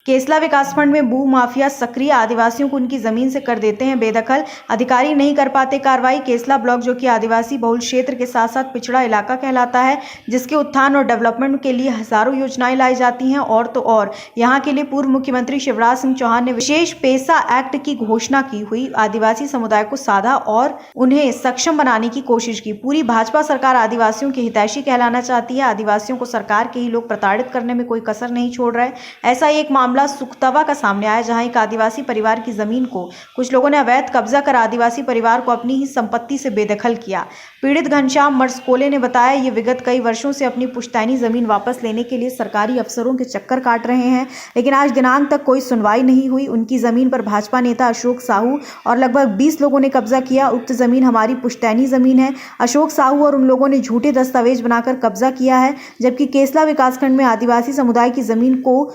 केसला विकासखंड में भू माफिया सक्रिय, आदिवासियों को उनकी जमीन से कर देते हैं बेदखल, अधिकारी नहीं कर पाते कार्रवाई। केसला ब्लॉक जो कि आदिवासी बहुल क्षेत्र के साथ साथ पिछड़ा इलाका कहलाता है, जिसके उत्थान और डेवलपमेंट के लिए हजारों योजनाएं लाई जाती हैं। और तो और यहाँ के लिए पूर्व मुख्यमंत्री शिवराज सिंह चौहान ने विशेष पैसा एक्ट की घोषणा की हुई, आदिवासी समुदाय को साधा और उन्हें सक्षम बनाने की कोशिश की। पूरी भाजपा सरकार आदिवासियों की हितैषी कहलाना चाहती है। आदिवासियों को सरकार के ही लोग प्रताड़ित करने में कोई कसर नहीं छोड़ रहे। ऐसा एक मामला सुखतवा का सामने आया, जहां एक आदिवासी परिवार की जमीन को कुछ लोगों ने अवैध कब्जा कर आदिवासी परिवार को अपनी ही संपत्ति से बेदखल किया। पीड़ित घनश्याम मर्सकोले ने बताया, ये विगत कई वर्षों से अपनी पुश्तैनी जमीन वापस लेने के लिए सरकारी अफसरों के चक्कर काट रहे हैं, लेकिन आज दिनांक तक कोई सुनवाई नहीं हुई। उनकी जमीन पर भाजपा नेता अशोक साहू और लगभग 20 लोगों ने कब्जा किया। उक्त जमीन हमारी पुश्तैनी जमीन है। अशोक साहू और उन लोगों ने झूठे दस्तावेज बनाकर कब्जा किया है, जबकि केसला विकासखंड में आदिवासी समुदाय की जमीन को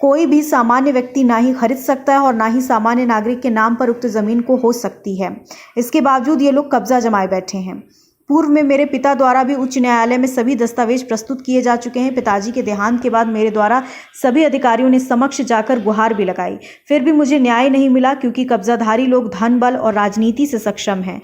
कोई भी सामान्य व्यक्ति ना ही खरीद सकता है और ना ही सामान्य नागरिक के नाम पर उक्त जमीन को हो सकती है। इसके बावजूद ये लोग कब्जा जमाए बैठे हैं। पूर्व में मेरे पिता द्वारा भी उच्च न्यायालय में सभी दस्तावेज प्रस्तुत किए जा चुके हैं। पिताजी के देहांत के बाद मेरे द्वारा सभी अधिकारियों ने समक्ष जाकर गुहार भी लगाई, फिर भी मुझे न्याय नहीं मिला, क्योंकि कब्जाधारी लोग धन बल और राजनीति से सक्षम हैं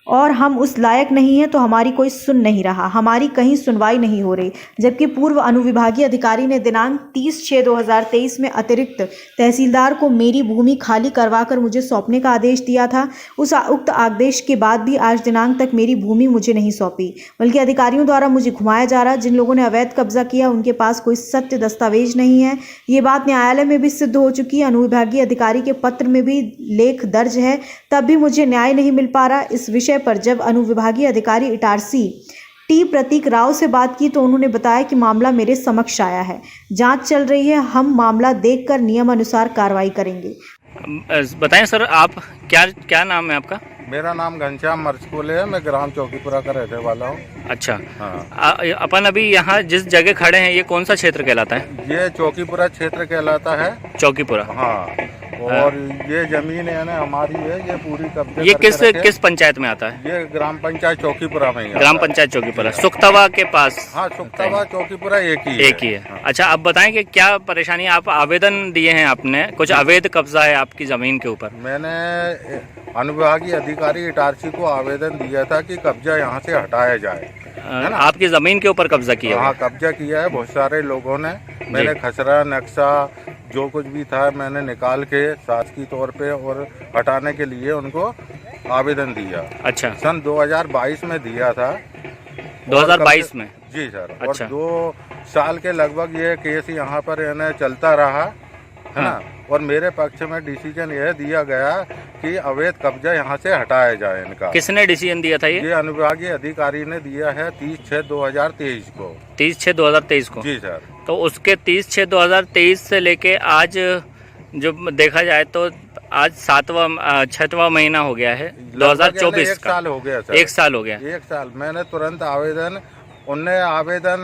और हम उस लायक नहीं हैं, तो हमारी कोई सुन नहीं रहा, हमारी कहीं सुनवाई नहीं हो रही। जबकि पूर्व अनुविभागीय अधिकारी ने दिनांक 30/6/2023 में अतिरिक्त तहसीलदार को मेरी भूमि खाली करवाकर मुझे सौंपने का आदेश दिया था। उस उक्त आदेश के बाद भी आज दिनांक तक मेरी भूमि मुझे नहीं सौंपी, बल्कि अधिकारियों द्वारा मुझे घुमाया जा रहा। जिन लोगों ने अवैध कब्जा किया उनके पास कोई सत्य दस्तावेज नहीं है। ये बात न्यायालय में भी सिद्ध हो चुकी है। अनुविभागीय अधिकारी के पत्र में भी लेख दर्ज है, तब भी मुझे न्याय नहीं मिल पा रहा। इस विषय पर जब अनुविभागीय अधिकारी इटारसी टी प्रतीक राव से बात की तो उन्होंने बताया कि मामला मेरे समक्ष आया है, जांच चल रही है, हम मामला देखकर नियम अनुसार कार्रवाई करेंगे। बताएं सर, आप क्या नाम है आपका? मेरा नाम घनश्याम मर्सकोले है, मैं ग्राम चौकीपुरा का रहने वाला हूँ। अच्छा, हाँ। अपन अभी यहाँ जिस जगह खड़े हैं, ये कौन सा क्षेत्र कहलाता है? ये चौकीपुरा क्षेत्र कहलाता है। चौकीपुरा, हाँ। और ये जमीन है ना हमारी है, ये पूरी कब्जे ये किस पंचायत में आता है? ये ग्राम पंचायत चौकीपुरा में ही ग्राम पंचायत चौकीपुरा, सुखतवा के पास। हाँ, सुखतवा चौकीपुरा एक ही है। हाँ। अच्छा, अब बताएं कि क्या परेशानी, आप आवेदन दिए हैं आपने, कुछ अवैध कब्जा है आपकी जमीन के ऊपर? मैंने अनुविभागीय अधिकारी इटारसी को आवेदन दिया था कि कब्जा यहाँ से हटाया जाए, है ना। आपकी जमीन के ऊपर कब्जा किया? हाँ, कब्जा किया है बहुत सारे लोगों ने। मैंने खसरा नक्शा जो कुछ भी था मैंने निकाल के शासकीय तौर पे और हटाने के लिए उनको आवेदन दिया। अच्छा, सन 2022 में दिया था। 2022 में? जी सर। अच्छा। और 2 साल के लगभग ये केस यहाँ पर चलता रहा, है ना। और मेरे पक्ष में डिसीजन यह दिया गया कि अवैध कब्जा यहाँ से हटाया जाए इनका। किसने डिसीजन दिया था? ये अनुविभागीय अधिकारी ने दिया है 30/6/2023 को। 30/6/2023 को? जी सर। तो उसके 30/6/2023 से लेके आज जो देखा जाए तो आज 6वां महीना हो गया है 2024 एक साल हो गया सर। 1 साल हो गया। 1 साल मैंने तुरंत उनने आवेदन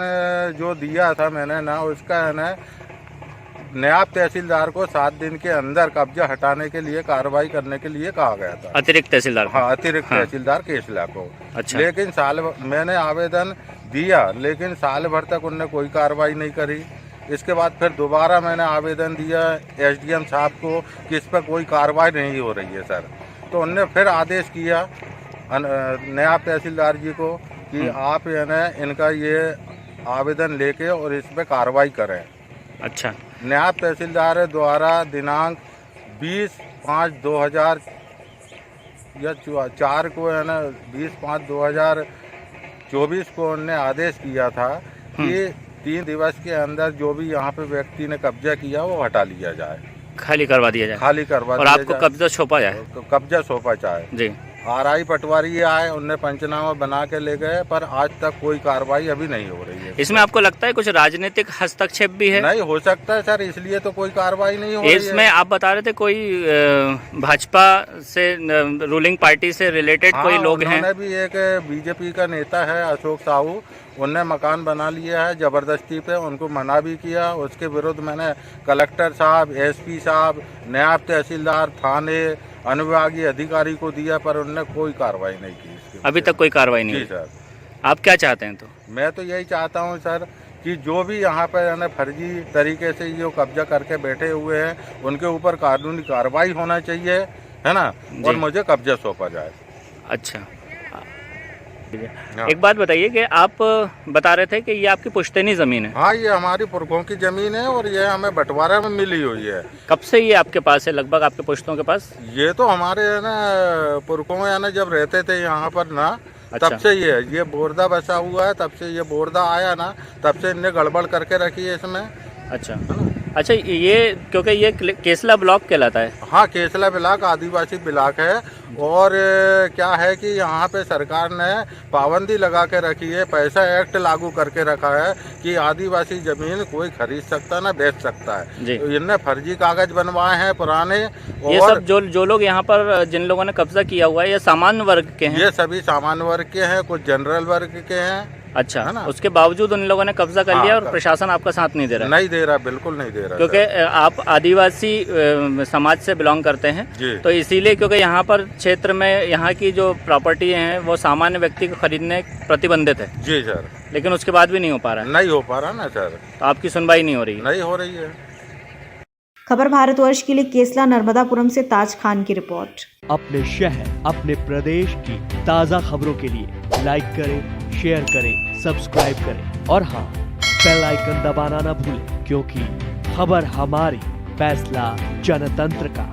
जो दिया था मैंने ना, उसका है ना नायब तहसीलदार को 7 दिन के अंदर कब्जा हटाने के लिए कार्रवाई करने के लिए कहा गया था। अतिरिक्त तहसीलदार? हाँ, अतिरिक्त तहसीलदार केसला को। अच्छा। लेकिन मैंने आवेदन दिया, लेकिन साल भर तक उनने कोई कार्रवाई नहीं करी। इसके बाद फिर दोबारा मैंने आवेदन दिया SDM साहब को कि इस पर कोई कार्रवाई नहीं हो रही है सर। तो उनने फिर आदेश किया नायब तहसीलदार जी को कि आप इनका ये आवेदन लेके और इस पर कार्रवाई करें। अच्छा। नायब तहसीलदार द्वारा दिनांक 20/5/2004 को 20/5/2024 को उन्होंने आदेश किया था कि 3 दिवस के अंदर जो भी यहाँ पे व्यक्ति ने कब्जा किया वो हटा लिया जाए, खाली करवा दिया जाए। और आपको कब्जा सौंपा जाए? कब्जा सौंपा जाए जी। RI पटवारी आए, उनने पंचनामा बना के ले गए, पर आज तक कोई कार्रवाई अभी नहीं हो रही है। इसमें आपको लगता है कुछ राजनीतिक हस्तक्षेप भी है? नहीं हो सकता है सर, इसलिए तो कोई कार्रवाई नहीं हो रही है। इसमें आप बता रहे थे कोई भाजपा से रूलिंग पार्टी से रिलेटेड कोई लोग हैं? उन्होंने भी एक BJP का नेता है अशोक साहू, उनने मकान बना लिया है जबरदस्ती पे, उनको मना भी किया। उसके विरुद्ध मैंने कलेक्टर साहब, SP साहब, नायब तहसीलदार, थाने, अनुविभागीय अधिकारी को दिया, पर उन्होंने कोई कार्रवाई नहीं की। अभी तक कोई कार्रवाई नहीं? जी सर। आप क्या चाहते हैं? तो मैं तो यही चाहता हूँ सर कि जो भी यहाँ पर यानी फर्जी तरीके से जो कब्जा करके बैठे हुए हैं उनके ऊपर कानूनी कार्रवाई होना चाहिए, है ना, और मुझे कब्जा सौंपा जाए। अच्छा, एक बात बताइए कि आप बता रहे थे कि ये आपकी पुश्तैनी ज़मीन है। हाँ, ये हमारी पुरखों की ज़मीन है और ये हमें बंटवारा में मिली हुई है। कब से ये आपके पास है, लगभग आपके पुश्तों के पास? ये तो हमारे है ना पुरखों में ना जब रहते थे यहाँ पर ना, अच्छा। तब से ये बोरदा बसा हुआ है, तब से ये बोरदा आया ना, तब से इनने गड़बड़ करके रखी है इसमें। अच्छा, अच्छा, ये क्योंकि ये केसला ब्लॉक कहलाता है। हाँ, केसला ब्लॉक आदिवासी ब्लॉक है और क्या है कि यहाँ पे सरकार ने पाबंदी लगा के रखी है, पैसा एक्ट लागू करके रखा है कि आदिवासी जमीन कोई खरीद सकता ना बेच सकता है। जी। तो इनने फर्जी कागज बनवाए हैं पुराने। ये और सब जो लोग यहाँ पर जिन लोगों ने कब्जा किया हुआ है ये सामान्य वर्ग के हैं? ये सभी सामान्य वर्ग के हैं, कुछ जनरल वर्ग के हैं। अच्छा, है ना? उसके बावजूद उन लोगों ने कब्जा कर लिया और प्रशासन आपका साथ नहीं दे रहा है? नहीं दे रहा, बिल्कुल नहीं दे रहा, क्योंकि आप आदिवासी समाज से बिलोंग करते हैं जी। तो इसीलिए, क्योंकि यहाँ पर क्षेत्र में यहाँ की जो प्रॉपर्टी हैं वो सामान्य व्यक्ति को खरीदने प्रतिबंधित है। जी सर। लेकिन उसके बाद भी नहीं हो पा रहा है? नहीं हो पा रहा ना सर। तो आपकी सुनवाई नहीं हो रही? नहीं हो रही है। खबर भारतवर्ष के लिए केसला नर्मदापुरम से ताज खान की रिपोर्ट। अपने शहर, अपने प्रदेश की ताज़ा खबरों के लिए लाइक करें, शेयर करें, सब्सक्राइब करें और हाँ, बेल आइकन दबाना ना भूलें, क्योंकि खबर हमारी, फैसला जनतंत्र का।